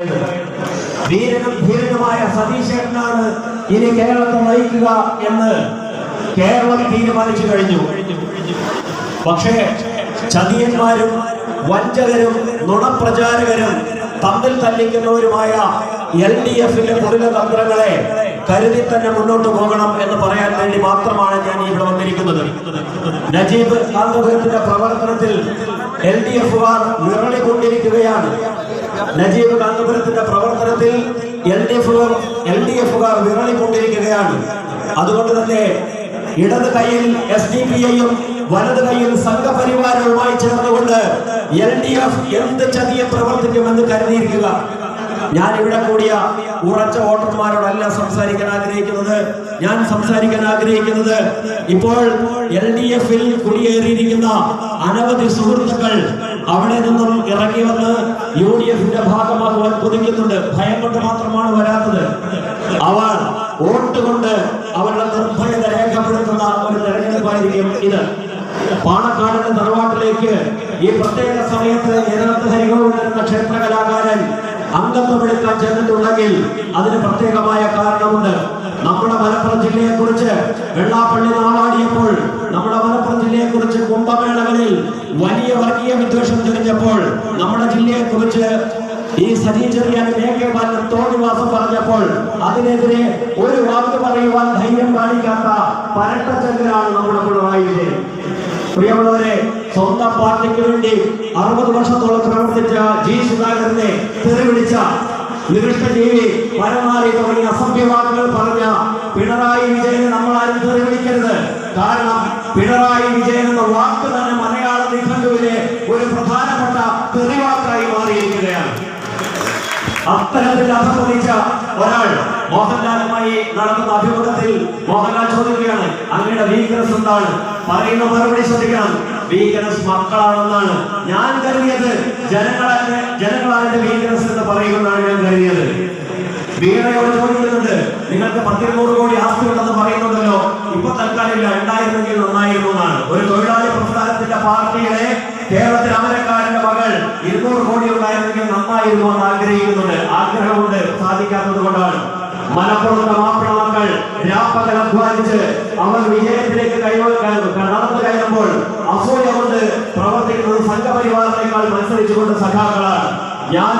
ധീരനും ധീരനുമായ സതീശേട്ടനാണ് ഇനി കേരളത്തെ നയിക്കുക എന്ന് കേരളം തീരുമാനിച്ചു കഴിഞ്ഞു. പക്ഷേ ചതിയന്മാരും വഞ്ചകരും നുണപ്രചാരകരും തമ്മിൽ തല്ലിക്കുന്നവരുമായ LDFിന്റെ കുടിലതന്ത്രങ്ങളെ കരുതി തന്നെ മുന്നോട്ട് പോകണം എന്ന് പറയാൻ വേണ്ടി മാത്രമാണ് ഞാൻ ഇവിടെ വന്നിരിക്കുന്നത്. നജീബ് കാന്തപുരത്തിന്റെ പ്രവർത്തനത്തിൽ LDFുകാർ വിറളിക്കൊണ്ടിരിക്കുകയാണ്. നജീബ് കാന്തപുരത്തിന്റെ പ്രവർത്തനത്തിൽ LDFുകാർ വിറളിക്കൊണ്ടിരിക്കുകയാണ്. അതുകൊണ്ട് തന്നെ ഇടത് കൈയിൽ SDPIയും വലത് കൈയിൽ സംഘപരിവാരവുമായി ചേർന്നുകൊണ്ട് LDF എന്ത് ചതിയെ പ്രവർത്തിക്കുമെന്ന് കരുതിയിരിക്കുക. ഞാൻ ഇവിടെ കൂടിയ ഉറച്ച വോട്ടർമാരോടല്ല സംസാരിക്കാൻ ആഗ്രഹിക്കുന്നത്. ഞാൻ സംസാരിക്കാൻ ആഗ്രഹിക്കുന്നത് ഇപ്പോൾ LDFിൽ കുടിയേറിയിരിക്കുന്ന അനവധി സുഹൃത്തുക്കൾ അവിടെ നിന്നും ഇറങ്ങി വന്ന് UDFിന്റെ ഭാഗമാകുവാൻ കൊതിക്കുന്നുണ്ട്. ഭയം കൊണ്ട് മാത്രമാണ് വരാത്തത്. അവർ വോട്ട് കൊണ്ട് അവരുടെ നിർഭയത രേഖപ്പെടുത്തുന്ന ഒരു തെരഞ്ഞെടുപ്പായിരിക്കും ഇത്. പാണക്കാടിന്റെ തറവാട്ടിലേക്ക് ഈ പ്രത്യേക സമയത്ത് ജനത്ത് ഹരിഗോവിന്ദൻ എന്ന ക്ഷേത്ര കലാകാരൻ അംഗത്വമെടുക്കാൻ ചെന്നിട്ടുണ്ടെങ്കിൽ അതിന് പ്രത്യേകമായ കാരണമുണ്ട്. നമ്മുടെ മലപ്പുറം ജില്ലയെ കുറിച്ച് വെള്ളാപ്പള്ളി നാവാടിയപ്പോൾ, നമ്മുടെ മലപ്പുറം ജില്ലയെ കുറിച്ച് കുംഭമേളകളിൽ വലിയ വർഗീയ വിദ്വേഷം ചൊരിഞ്ഞപ്പോൾ, നമ്മുടെ ജില്ലയെ കുറിച്ച് ഈ സജി ചെറിയാനും AK ബാലനും തോന്നിവാസം പറഞ്ഞപ്പോൾ അതിനെതിരെ ഒരു വാക്ക് പറയുവാൻ ധൈര്യം കാണിക്കാത്ത പരട്ടച്ചങ്കരാണ് നമ്മുടെ പിണറായി വിജയൻ. പ്രിയമുള്ളവരെ, സ്വന്തം പാർട്ടിക്ക് വേണ്ടി 60 വർഷത്തോളം പ്രവർത്തിച്ച G സുധാകരനെ തെറിവിളിച്ച നികൃഷ്ടജീവി പരമാരി തുടങ്ങിയ അസഭ്യവാക്കുകൾ പറഞ്ഞ പിണറായി വിജയനെ നമ്മളാരും തെറിവിളിക്കരുത്. കാരണം പിണറായി വിജയൻ എന്ന വാക്ക് തന്നെ മലയാള നിഘണ്ടുവിലെ ഒരു പ്രധാനപ്പെട്ട തെറിവാക്കായി മാറിയിരിക്കുകയാണ്. അത്തരത്തിൽ അധപതിച്ച ഒരാൾ മോഹൻലാലുമായി നടത്തുന്ന അഭിമുഖത്തിൽ മോഹൻലാൽ ചോദിക്കുകയാണ്, അങ്ങയുടെ വീക്ക്നെസ് എന്താണ്? പറയുന്ന മറുപടി ശ്രദ്ധിക്കണം, വീക്ക്നെസ് മക്കളാണെന്നാണ്. ഞാൻ കരുതിയത് ജനങ്ങളാണ് വീക്ക്നെസ് എന്ന് പറയുമെന്നാണ് ഞാൻ കരുതിയത്. വീണയോട് ചോദിക്കുന്നുണ്ട്, നിങ്ങൾക്ക് 100 കോടി ആസ്തി ഉണ്ടെന്ന് പറയുന്നുണ്ടല്ലോ, ഇപ്പൊ തൽക്കാലമില്ല, ഉണ്ടായിരുന്നെങ്കിൽ നന്നായിരുന്നു എന്നാണ്. ഒരു തൊഴിലാളി പ്രസ്ഥാനത്തിന്റെ പാർട്ടിയുടെ കേരളത്തിൽ അമരക്കാരന്റെ മകൾ 200 കോടി ഉണ്ടായിരുന്നെങ്കിൽ നന്നായിരുന്നു എന്ന് ആഗ്രഹിക്കുന്നുണ്ട്. ആഗ്രഹമുണ്ട്, സാധിക്കാത്തത് കൊണ്ടാണ്. മലപ്പുറത്തെ മാപ്പിള മക്കൾ രാപ്പകൽ അധ്വാനിച്ച് അവർ വിജയത്തിലേക്ക് നടന്നു കയറുമ്പോൾ അസൂയ കൊണ്ട് പ്രവർത്തിക്കുന്നത് സംഘപരിവാറിനേക്കാൾ മത്സരിച്ചുകൊണ്ട് സഖാക്കളാണ്. ഞാൻ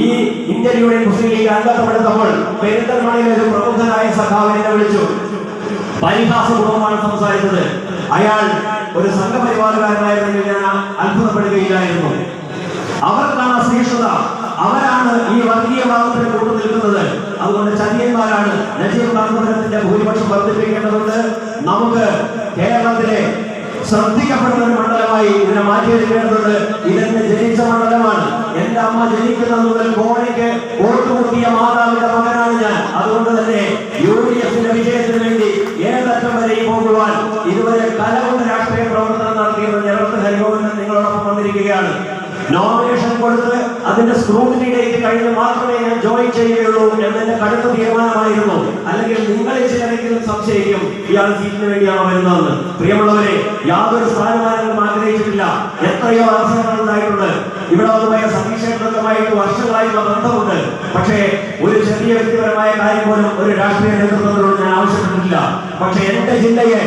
ഈ ഇന്ത്യൻ യൂണിയൻ മുസ്ലിം ലീഗ് അംഗത്വമെടുത്തപ്പോൾ പെരിന്തൽമണ്ണയിലെ ഒരു പ്രമുഖനായ സഖാവിനെ വിളിച്ചു. പരിഹാസപൂർവ്വമാണ് സംസാരിച്ചത്. അയാൾ ഒരു സംഘപരിവാറുകാരനായിരുന്നെങ്കിൽ ഞാൻ അത്ഭുതപ്പെടുകയില്ലായിരുന്നു. അവർക്കാണ് അസഹിഷ്ണുത, അവരാണ് ഈ വർഗീയവാദത്തിന് കൂട്ടു നിൽക്കുന്നത്. അതുകൊണ്ട് ചതിയന്മാരാണ്. നജീബ് കാന്തപുരത്തിന്റെ ഭൂരിപക്ഷം വർദ്ധിപ്പിക്കേണ്ടതുണ്ട്. നമുക്ക് കേരളത്തിലെ ശ്രദ്ധിക്കപ്പെടുന്ന ഒരു മണ്ഡലമായി ഇതിനെ മാറ്റിയെടുക്കേണ്ടതുണ്ട്. ഇതെന്നെ ജനിച്ച മണ്ഡലമാണ്. എന്റെ അമ്മ ജനിക്കുന്നത് മുതൽ കോഴിക്ക് ഓട്ടുമുട്ടിയ മാതാവിന്റെ മകനാണ് ഞാൻ. അതുകൊണ്ട് തന്നെ UDFിന്റെ വിജയത്തിന് വേണ്ടി ഏതറ്റം വരെയും പോകുവാൻ ഇതുവരെ കലകൊണ്ട് രാഷ്ട്രീയ പ്രവർത്തനം നടത്തിയത് ജനത്ത് ഹരിഗോവിന്ദൻ നിങ്ങളോടൊപ്പം വന്നിരിക്കുകയാണ്. നോമിനേഷൻ കൊടുത്ത് അതിന്റെ സ്ക്രൂട്ടിനി ഡേറ്റ് കഴിഞ്ഞ് മാത്രമേ ഞാൻ ജോയിൻ ചെയ്യുകയുള്ളൂ എന്നെ കടുത്ത തീരുമാനമായിരുന്നു. അല്ലെങ്കിൽ നിങ്ങളിൽ ചിലരെങ്കിലും സംശയിക്കും, ഇയാൾ സീറ്റിന് വേണ്ടിയാണോ വരുന്നതെന്ന്. പ്രിയമുള്ളവരെ, യാതൊരു സ്ഥാനമാനങ്ങളും ആഗ്രഹിച്ചിട്ടില്ല. എത്രയോ അവസരങ്ങൾ ഉണ്ടായിട്ടുണ്ട്. ഇവിടെ വന്നുപോയ സതീശേട്ടനുമായിട്ട് വർഷങ്ങളായിട്ടുള്ള ബന്ധമുണ്ട്. പക്ഷേ ഒരു ചെറിയ വ്യക്തിപരമായ കാര്യം പോലും ഒരു രാഷ്ട്രീയ നേതൃത്വത്തിനോട് ഞാൻ ആവശ്യപ്പെട്ടിട്ടില്ല. പക്ഷെ എന്റെ ജില്ലയെ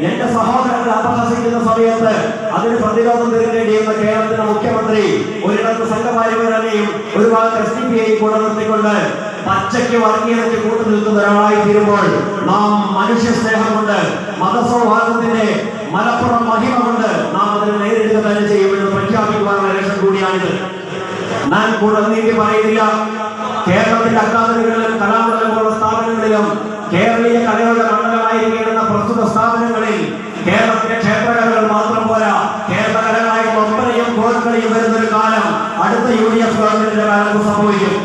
എന്റെ സഹോദരങ്ങൾ അപഹസിക്കുന്ന സമയത്ത് അതിന് പ്രതിരോധം തീർക്കേണ്ടിയിരുന്ന കേരളത്തിന്റെ മുഖ്യമന്ത്രി ഒരിടത്ത് സംഘപരിവാരനെയും ഒരു ഭാഗത്ത് SDPI കൂടെ നിർത്തിക്കൊണ്ട് പച്ചയ്ക്ക് വർഗീയതയ്ക്ക് കൂട്ടു നിൽക്കുന്ന ഒരാളായി തീരുമ്പോൾ നാം മനുഷ്യ സ്നേഹം കൊണ്ട്, മതസൗഹാർദ്ദത്തിന്റെ മലപ്പുറം മഹിമ കൊണ്ട് നാം അതിനെ നേരിടുക തന്നെ ചെയ്യുമെന്ന് പ്രഖ്യാപിക്കുവാനുള്ള ഇലക്ഷൻ കൂടിയാണിത്. ഞാൻ കൂടുതൽ നീട്ടി പറയുന്നില്ല. കേരളത്തിന്റെ അക്കാദമികളിലും കലാമണ്ഡലം പോലുള്ള സ്ഥാപനങ്ങളിലും കേരളീയ കലകളുടെ മണ്ഡലമായിരിക്കുന്ന പ്രസ്തുത സ്ഥാപനങ്ങളിൽ കേരളത്തിലെ ക്ഷേത്രകലകൾ മാത്രം പോരാ, കേരള കലകളായി ഒപ്പനയും കോൽക്കളിയും വരുന്നൊരു കാലം അടുത്ത UDF ഗവൺമെന്റിന്റെ കാലത്ത് സംഭവിക്കും.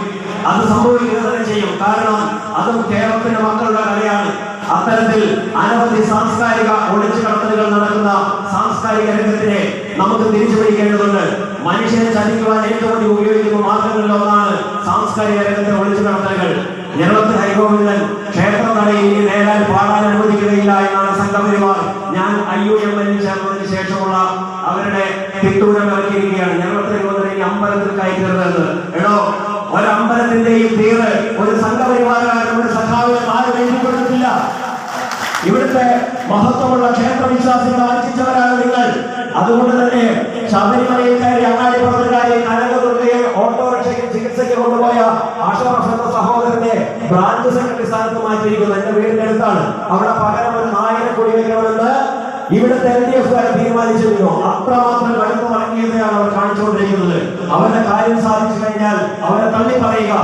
അത് സംഭവിക്കുക തന്നെ ചെയ്യും. കാരണം അതും കേരളത്തിന്റെ മക്കളുടെ കലയാണ്. അത്തരത്തിൽ അനവധി സാംസ്കാരിക ഒളിച്ചു കടത്തലുകൾ നടക്കുന്ന സാംസ്കാരിക രംഗത്തിനെ നമുക്ക് തിരിച്ചു പിടിക്കേണ്ടതുണ്ട്. മനുഷ്യനെ ചതിക്കുവാൻ ഏറ്റവും ഉപയോഗിക്കുന്ന മാർഗങ്ങളിൽ ഒന്നാണ് സാംസ്കാരിക രംഗത്തെ ഒളിച്ചു കടത്തലുകൾ. ജനത്ത് ഹരിഗോവിന്ദൻ ക്ഷേത്രം നടയിൽ നേരാൻ പാടാൻ അനുവദിക്കുകയില്ല എന്നാണ് സംഘപരിവാർ. ഞാൻ IUMN ചേർന്നതിന് ശേഷമുള്ള അവരുടെ തിട്ടൂരം ഇറക്കിയിരിക്കുകയാണ്. ജനത്ത് ഹരിഗോവിന്ദൻ അമ്പലത്തിൽ കയറ്റരുതെന്ന്. എടോ, ഒരമ്പലത്തിന്റെയും പേര് ഒരു സംഘപരിവാരക്കാരൻ ഒരു സഖാവിന് ആരും എഴുതി കൊടുത്തില്ല. ഇവിടുത്തെ മഹത്വമുള്ള ക്ഷേത്രവിശ്വാസികളെ വഞ്ചിച്ചവരാണ് നിങ്ങൾ. അതുകൊണ്ട് തന്നെ ശബരിമലയിൽ കയറി അങ്ങാടിപ്പുറത്തുകാരെ കനകദുർഗയെ ഓട്ടോറിക്ഷയ്ക്ക് ചികിത്സയ്ക്ക് കൊണ്ടുപോയ ആശോറഫ് എന്ന സഹോദരനെ ബ്രാഞ്ച് സെക്രട്ടറി സ്ഥാനത്ത് മാറ്റിയിരിക്കുന്നു. എന്റെ വീടിന്റെ അടുത്താണ്. അവിടെ പകരം ഒരു നായരെ കൂടി വെക്കണമെന്ന് ഇവിടുത്തെ LDF-കാർ തീരുമാനിച്ചിരുന്നു. അത്രമാത്രം കടുപ്പം അടങ്ങിയതാണ് അവർ കാണിച്ചുകൊണ്ടിരിക്കുന്നത്. അവരുടെ കാര്യം സാധിച്ചു കഴിഞ്ഞാൽ അവരെ തള്ളി പറയുക,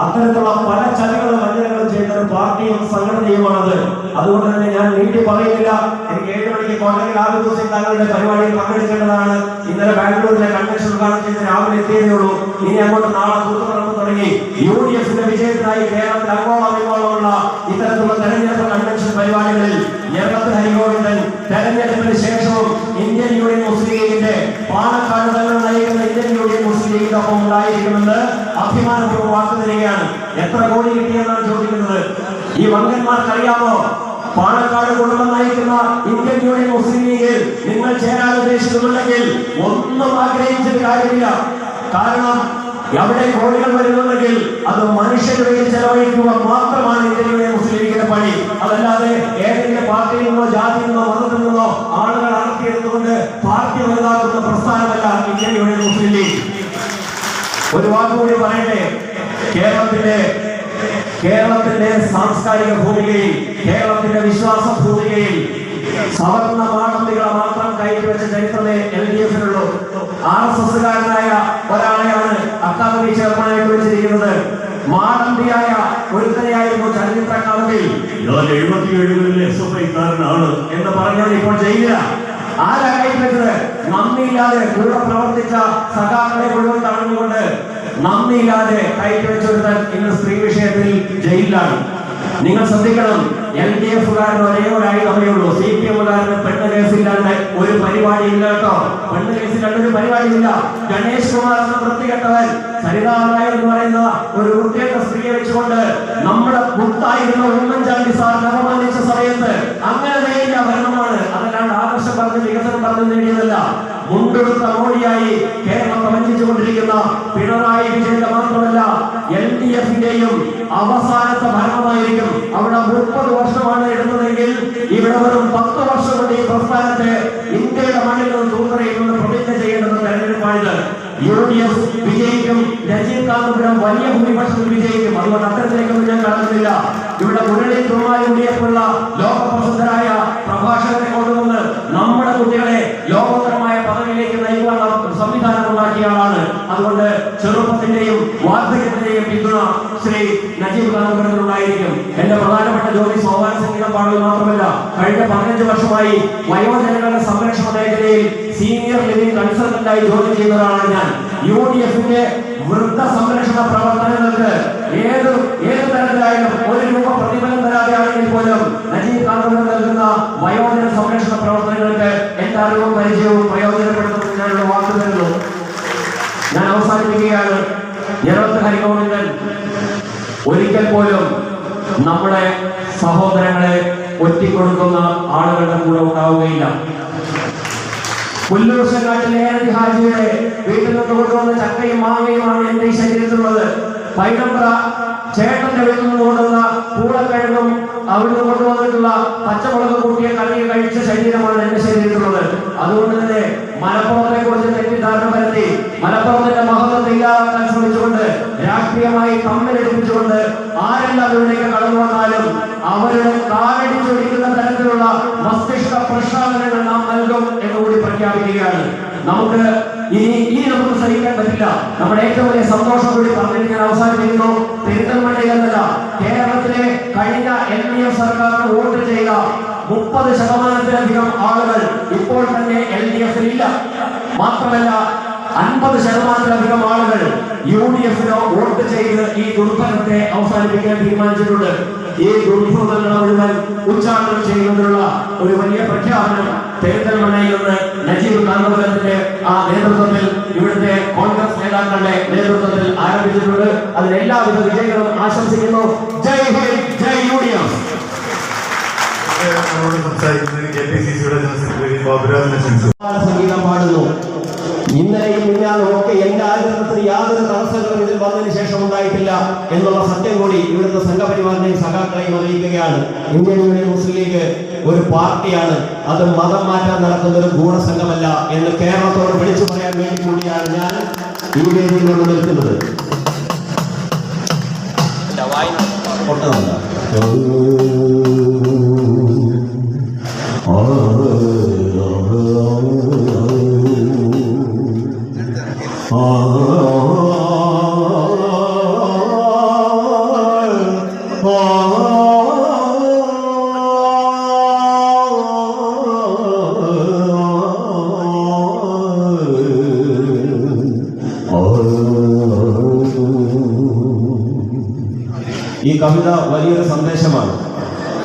അത്തരത്തിലുള്ള പല ചതികളും വഞ്ചനകളും ചെയ്യുന്ന ഒരു പാർട്ടിയും സംഘടനയുമാണത്. അതുകൊണ്ട് തന്നെ ഞാൻ നീട്ടി പറയുന്നില്ല. എനിക്ക് 7 മണിക്ക് കോട്ടയിൽ ആദ്യ ദിവസം തങ്ങളുടെ പരിപാടിയിൽ പങ്കെടുക്കേണ്ടതാണ്. ഇന്നലെ ബാംഗ്ലൂരിലെ കൺവെൻഷൻ ഉദ്ഘാടനം ചെയ്ത് രാവിലെ എത്തിയതേ ഉള്ളൂ. ഇനി അങ്ങോട്ട് നാളെ കൂത്തുപറമ്പ് തുടങ്ങി UDF-ന്റെ വിജയത്തിനായി കേരളത്തിൽ അങ്ങോളം ഇങ്ങോളമുള്ള ഇത്തരത്തിലുള്ള തെരഞ്ഞെടുപ്പ് കൺവെൻഷൻ പരിപാടികളിൽ ഞെരളത്ത് ഹരിഗോവിന്ദൻ തെരഞ്ഞെടുപ്പിന് ശേഷവും ഇന്ത്യൻ യൂണിയൻ മുസ്ലിം ലീഗിന്റെ പാണക്കാട് തന്നെ നയിക്കുന്ന ഇന്ത്യൻ യൂണിയൻ മുസ്ലിം ലീഗിന്റെ ഒപ്പം ഉണ്ടായിരിക്കുമെന്ന് അഭിമാനപൂർവ്വം വാക്ക് തരികയാണ്. എത്ര കോടി കിട്ടിയെന്നാണ് ചോദിക്കുന്നത്. ഈ വങ്കന്മാർക്കറിയാമോ, പാണക്കാട് കുടുംബം നയിക്കുന്ന ഇന്ത്യൻ യൂണിയൻ മുസ്ലിം ലീഗിൽ നിങ്ങൾ ചേരാൻ ഉദ്ദേശിക്കുന്നുണ്ടെങ്കിൽ ഒന്നും ആഗ്രഹിച്ചിട്ട് കാര്യമില്ല. കാരണം അവിടെ കോടികൾ വരുന്നുണ്ടെങ്കിൽ അത് മനുഷ്യന് വേണ്ടി ചെലവഴിക്കുക മാത്രമാണ് ഇന്ത്യൻ യൂണിയൻ മുസ്ലിം ലീഗിന്റെ പണി. അതല്ലാതെ ഏതെങ്കിലും പാർട്ടിയിൽ നിന്നോ ജാതിയിൽ നിന്നോ മതത്തിൽ നിന്നോ ആളുകൾ അടക്കിയെടുത്തുകൊണ്ട് പാർട്ടി വലുതാക്കുന്ന പ്രസ്ഥാനമല്ല ഇന്ത്യൻ യൂണിയൻ മുസ്ലിം ലീഗ്. ഒരു വാക്കുകൂടി പറയട്ടെ, കേരളത്തിന്റെ സാംസ്കാരിക ഭൂമികയിൽ, കേരളത്തിന്റെ വിശ്വാസ ഭൂമികയിൽ സവർണ മാടമ്പികളെ മാത്രം കയറ്റി വെച്ച ചരിത്രമേ LDF-നുള്ളൂ. RSS-കാരനായ ഒരാളെയാണ് അക്കാദമി ചെയർമാനായിട്ട് വെച്ചിരിക്കുന്നത്. മാടമ്പിയായ ഒരുത്തനെയായിരുന്നു ചരിത്ര അക്കാദമിയിൽ ഞാൻ 77-ൽ SFI-കാരനാണ് എന്ന് പറഞ്ഞാൽ ഇപ്പോൾ ജയിലില്ല. ആരാ കയറ്റി വെച്ചത്? നന്ദിയില്ലാതെ കൂടെ പ്രവർത്തിച്ച സഖാക്കളെ മുഴുവൻ തടഞ്ഞുകൊണ്ട് നന്ദിയില്ലാതെ കയറ്റി വെച്ചൊരുത്തൻ ഇന്ന് സ്ത്രീ വിഷയത്തിൽ ജയിലിലാണ്. നിങ്ങൾ ശ്രദ്ധിക്കണം, LDF-കാരന് ഒരേ ഒരു ആയുധമേ ഉള്ളൂ. CPM-കാരന് പെണ്ണ് കേസില്ലാണ്ട് ഒരു പരിപാടി ഇല്ല കേട്ടോ. പെണ്ണ് കേസില്ലാണ്ട് ഒരു പരിപാടിയില്ല. ഗണേഷ് കുമാർ എന്ന വൃത്തികെട്ടവൻ സരിതാ നായർ എന്ന് പറയുന്ന ഒരു വൃത്തികെട്ട സ്ത്രീയെ വെച്ചുകൊണ്ട് നമ്മുടെ മുത്തായിരുന്ന ഉമ്മൻചാണ്ടി സാറിനെ അപമാനിച്ച സമയത്ത് അങ്ങനെ നേടിയ ഭരണമാണ്. അതല്ലാണ്ട് ആദർശം പറഞ്ഞ് വികസനം പറഞ്ഞു നേടിയതല്ല. മുണ്ടെടുത്ത മോഡിയായി കേരളം വഞ്ചിച്ചുകൊണ്ടിരിക്കുന്ന പിണറായി വിജയന്റെ മാത്രമല്ല LDF-ന്റെയും അവസാനത്തെ ഭരണമായിരിക്കും. അവിടെ 30 വർഷമാണ് എടുത്തതെങ്കിൽ ഇവിടെ വെറും 10 വർഷം കൊണ്ട് ഈ പ്രസ്ഥാനത്തെ ഇന്ത്യയുടെ മണ്ണിൽ നിന്ന് തൂക്കറിയുമെന്ന് പ്രതിജ്ഞ ചെയ്യേണ്ടത് തെരഞ്ഞെടുപ്പാണിത്. UDF വിജയിക്കും. നജീബ് കാന്തപുരം വലിയ ഭൂരിപക്ഷത്തിൽ വിജയിക്കും. അതുകൊണ്ട് അത്തരത്തിലേക്കൊന്നും ഞാൻ കടന്നില്ല. ഇവിടെ മുരളി UDF-ഉള്ള ലോകപ്രസിദ്ധരായ പ്രഭാഷകരെ കൊണ്ടുവന്ന് നമ്മുടെ കുട്ടികളെ ലോകോത്തരമായ പദവിയിലേക്ക് നയിക്കാനുള്ള സംവിധാനം ഉണ്ടാക്കിയ ആളാണ്. അതുകൊണ്ട് ചെറുപ്പത്തിന്റെയും വാർദ്ധക്യത്തിന്റെയും പിന്തുണ ശ്രീ നജീബ് കാന്തപുരത്തിനുണ്ടായിരിക്കും. എന്റെ പ്രധാനപ്പെട്ട ജോലി സോപാന സംഗീതം പാടുക മാത്രമല്ല, കഴിഞ്ഞ 15 വർഷമായി വയോജനങ്ങളുടെ സംരക്ഷണ മേഖലയിൽ സീനിയർ ലിവിംഗ് കൺസൾട്ടന്റായി ജോലി ചെയ്യുന്നവരാണ് ഞാൻ. UDF-ന്റെ വൃദ്ധ സംരക്ഷണ പ്രവർത്തനങ്ങൾക്ക് ഏത് തരത്തിലായാലും 1 രൂപ പ്രതിഫലം തരാതെയാണെങ്കിൽ പോലും നജീബ് കാന്തപുരം നൽകുന്ന വയോജന സംരക്ഷണ പ്രവർത്തനങ്ങൾക്ക് എന്റെ അറിവും പരിചയവും പ്രയോജനപ്പെടുത്തുന്നത് ഞാനുള്ള വാക്ക് തരുന്നു. ഞാൻ അവസാനിപ്പിക്കുകയാണ്. ഞെരളത്ത് ഹരിഗോവിന്ദൻ ഒരിക്കൽ പോലും നമ്മുടെ സഹോദരങ്ങളെ ഒറ്റിക്കൊടുക്കുന്ന ആളുകളുടെ കൂടെ ഉണ്ടാവുകയില്ല. പുല്ലൂർശങ്കാട്ടിലെ ഹാജിയുടെ വീട്ടിൽ നിന്ന് കൊണ്ടുവന്ന ചക്കയും മാങ്ങയുമാണ് എന്റെ ഈ ശരീരത്തിലുള്ളത്. പൈനമ്പ്ര ചേട്ടന്റെ വീട്ടിൽ നിന്ന് കൊണ്ടുവന്ന പൂളക്കിഴങ്ങും അവിടുന്ന് കൊണ്ടുവന്നിട്ടുള്ള പച്ചമുളക് കൂട്ടിയ കറി കഴിച്ച ശരീരമാണ് എന്റെ ശരീരത്തിലുള്ളത്. അതുകൊണ്ട് തന്നെ മലപ്പുറത്തെ കുറിച്ച് തെറ്റിദ്ധാരണ പരത്തി മലപ്പുറത്തിന്റെ മഹത്വത്തെ ഇല്ലാതാക്കാൻ ശ്രമിച്ചുകൊണ്ട് രാഷ്ട്രീയമായി തമ്മിലടിപ്പിച്ചുകൊണ്ട് ആരെല്ലാം ഇവിടേക്ക് കടന്നു വന്നാലും അവരുടെ കാലടിച്ചൊടിക്കുന്ന തരത്തിലുള്ള മസ്തിഷ്ക പ്രക്ഷാളനങ്ങൾ നാം നൽകും എന്നുകൂടി പ്രഖ്യാപിക്കുകയാണ്. നമുക്ക് ഇനി നമുക്ക് സഹിക്കാൻ പറ്റില്ല. നമ്മുടെ ഏറ്റവും വലിയ സന്തോഷം കൂടി പറഞ്ഞിട്ട് ഞാൻ അവസാനിപ്പിക്കുന്നു. പെരിന്തൽമണ്ണയിൽ എന്നല്ല, കേരളത്തിലെ കഴിഞ്ഞ LDF സർക്കാരിന് വോട്ട് ചെയ്ത 30% ആളുകൾ ഇപ്പോൾ തന്നെ LDF-ൽ ഇല്ല. മാത്രമല്ല 50% ആളുകൾ UDF-നോ വോട്ട് ചെയ്ത് ഈ ദുർഭരണത്തെ അവസാനിപ്പിക്കാൻ തീരുമാനിച്ചിട്ടുണ്ട്. ഈ ദുർഭരണങ്ങളെ മുഴുവൻ ഉച്ചാടനം ചെയ്യുന്നതിനുള്ള ഒരു വലിയ പ്രഖ്യാപനം പെരിന്തൽമണ്ണയിൽ നിന്ന് നജീബ് കാന്തപുരത്തിന്റെ നേതൃത്വത്തിൽ ഇവിടുത്തെ കോൺഗ്രസ് നേതാക്കളുടെ നേതൃത്വത്തിൽ ആരംഭിച്ചിട്ടുണ്ട്. അതിന് എല്ലാവിധ വിജയങ്ങളും ആശംസിക്കുന്നു. ജയ് ഹിന്ദ്, ജയ് UDF. സംഗീതം പാടുന്നു. ഇന്നലെയും മിന്നാലും ഒക്കെ എന്റെ ആഗ്രഹത്തിന് യാതൊരു തടസ്സങ്ങളും ഇതിൽ വന്നതിന് ശേഷം ഉണ്ടായി. എന്നുള്ള സത്യം കൂടി ഇവിടുത്തെ സംഘപരിവാറിനെയും സഖാക്കളെയും അറിയിക്കുകയാണ്. ഇന്ത്യൻ യൂണിയൻ മുസ്ലിം ലീഗ് ഒരു പാർട്ടിയാണ്, അത് മതം മാറ്റാൻ നടക്കുന്ന ഒരു ഗൂഢസംഘമല്ല എന്ന് കേരളത്തോട് വിളിച്ചു പറയാൻ വേണ്ടി കൂടിയാണ് ഞാൻ ഈ വേദിയിൽ കൊണ്ട് നിൽക്കുന്നത്. ഈ കവിത വലിയൊരു സന്ദേശമാണ്.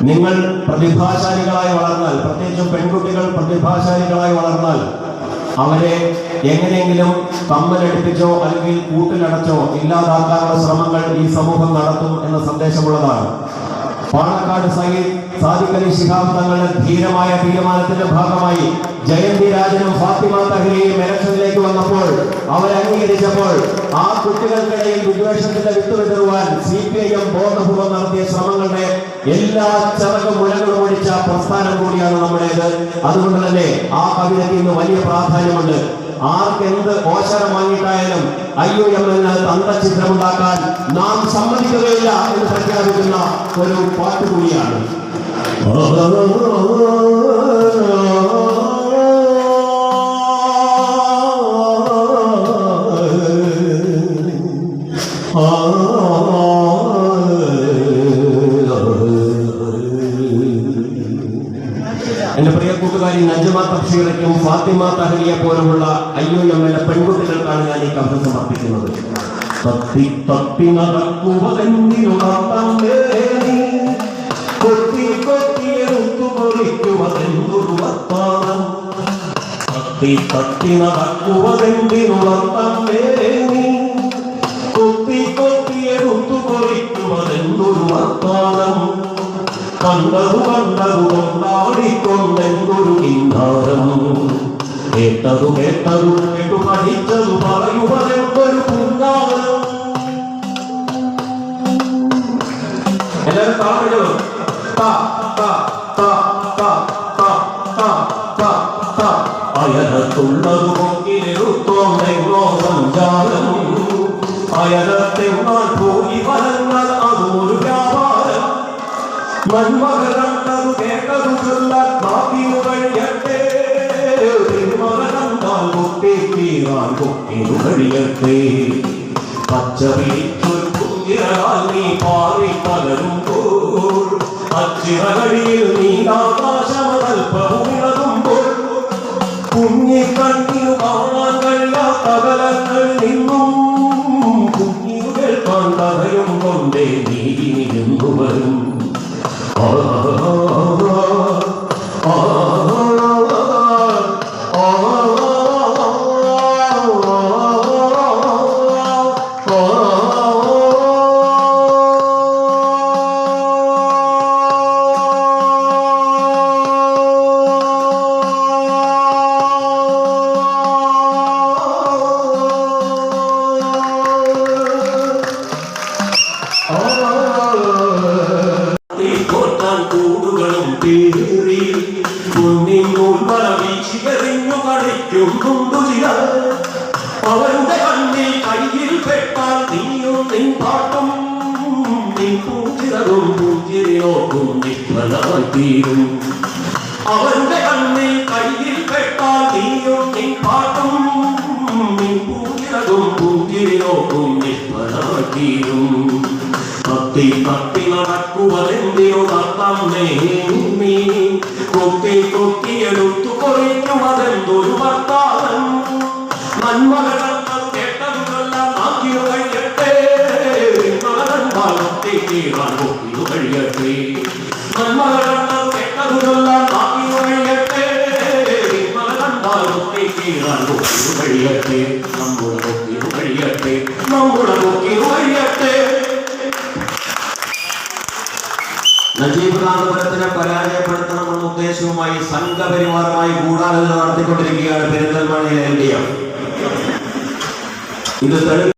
നിങ്ങൾ പ്രതിഭാശാലികളായി വളർന്നാൽ, പ്രത്യേകിച്ചും പെൺകുട്ടികൾ പ്രതിഭാശാലികളായി വളർന്നാൽ അവരെ എങ്ങനെയെങ്കിലും തമ്മലടിപ്പിച്ചോ അല്ലെങ്കിൽ കൂട്ടിലടച്ചോ ഇല്ലാതാക്കാനുള്ള ശ്രമങ്ങൾ ഈ സമൂഹം നടത്തും എന്ന സന്ദേശമുള്ളതാണ്. പാണക്കാട് സാദിഖ് അലി ശിഹാബ് തങ്ങളുടെ ധീരമായ തീരുമാനത്തിന്റെ ഭാഗമായി ജയന്തി രാജനും ഫാത്തിമ തഹ്ലിയും ഇലക്ഷനിലേക്ക് വന്നപ്പോൾ അവരെ അംഗീകരിച്ചപ്പോൾ ആ കുട്ടികൾക്കിടയിൽ വിദ്വേഷത്തിന്റെ വിത്ത് വിതറുവാൻ CPIM ബോധപൂർവം നടത്തിയ ശ്രമങ്ങളുടെ എല്ലാ ചിറകും മുലകളും ഒഴിച്ച പ്രസ്ഥാനം കൂടിയാണ് നമ്മുടേത്. അതുകൊണ്ട് തന്നെ ആ കവിതയ്ക്ക് ഇന്ന് വലിയ പ്രാധാന്യമുണ്ട്. ആർക്കെന്ത് ഓശരം വാങ്ങിയിട്ടായാലും IUM തന്ത്രചിത്രമുണ്ടാക്കാൻ നാം സമ്മതിക്കുകയില്ല എന്ന് പ്രഖ്യാപിക്കുന്ന ഒരു പാട്ട് കൂടിയാണ്. എന്റെ പ്രിയ കൂട്ടുകാരി നജ്മ തഫ്സീറയ്ക്കും ഫാത്തിമ തഹ്ലിയെ പോലുള്ള IUM പെൺകുട്ടികൾക്കാണ് ഞാൻ ഈ കവിത സമർപ്പിക്കുന്നത്. തത്തി തത്തി നടക്കുവതെന്തിനുണർത്തേ, കൊത്തി കൊത്തിയെടുത്തു കൊറിക്കുവതെന്തൊരു വർത്താനം. തത്തി തത്തി നടക്കുവതെന്തിനുണർത്തേ, കൊത്തി കൊത്തിയെടുത്തു കൊറിക്കുവതെന്തൊരു വർത്താനം. കണ്ടതു കണ്ടതു കൊണ്ടാടിക്കൊണ്ടെന്തൊരു കിന്നാരം. കേട്ടതു കേട്ടതു കേട്ടു പഠിച്ചതു പറയുവതെന്തൊരു പുന്നാരം. എല്ലാവരും താഴെ അയലത്തുള്ളതു കൊക്കിലെടുത്തോണ്ടെങ്ങോ സഞ്ചാരം. അയലത്തെന്നാൽ പോയി വലങ്ങൾ അതൊരു വ്യാപാരം. നന്മകരണ്ടതു കേട്ടതു ചൊല്ലാൻ ബാക്കിയു കഴിയട്ടെ. തിന്മകരണ്ടാൽ കുട്ടി തീരാൻ കുട്ടിനു കഴിയട്ടെ. പച്ച പിടിച്ചൊരു കുഞ്ഞിറയാൽ നീ പാറി പലരുമ്പോൾ, അച്ചിറകടിയിൽ നീലാകാശമൽപ്പമുയർത്തുമ്പോൾ, കുഞ്ഞിക്കണ്ണിനു കാണാൻ കഴിയാത്ത അകലങ്ങൾ നിന്നും കുഞ്ഞിനു കേൾക്കാൻ കഥയും കൊണ്ടേ നീരിനിരുന്നു വരും. കൂടുകളും പേറി കുന്നിന്നൂൽ മല വീശികരിഞ്ഞു കളിക്കുന്നുണ്ടു ചിലർ. അവരുടെ കണ്ണിൽ കയ്യിൽ പെട്ടാൽ നീയും നിൻ പാട്ടും നിൻ പൂച്ചിറകും പൂച്ചിരി നോക്കും നിഫലമായി തീരും. അവരുടെ കണ്ണിൽ കയ്യിൽ പെട്ടാൽ നീയും നിൻ പാട്ടും നിൻ പൂച്ചിറകും പൂച്ചിരി നോക്കും നിഫലമായി തീരും. തത്തി തത്തി നടക്കുവതെന്തിനുണർത്തേ, കൊത്തി കൊത്തിയെടുത്തു കൊറിക്കുവതെന്തൊരു വർത്താനം. നന്മകരണ്ടതു കേട്ടതുമെല്ലാം നാക്കിനു കഴിയട്ടെ. നന്മകരണ്ടാൽ കൊത്തി തീരാൻ കൊക്കിനു കഴിയട്ടെ. നന്മകരണ്ടതു കേട്ടതുമെല്ലാം നാക്കിനു കഴിയട്ടെ. നന്മകരണ്ടാൽ കൊത്തി തീരാൻ കൊക്കിനു കഴിയട്ടെ. നമ്മുടെ കൊക്കിനു കഴിയട്ടെ, നമ്മുടെ കൊക്കിനു കഴിയട്ടെ. നജീബ് കാന്തപുരത്തിനെ പരാജയപ്പെടുത്തണമെന്ന ഉദ്ദേശവുമായി സംഘപരിവാറുമായി ഗൂഢാലോചന നടത്തിക്കൊണ്ടിരിക്കുകയാണ് പെരിന്തൽമണ്ണയിലെ LDF. ഇത്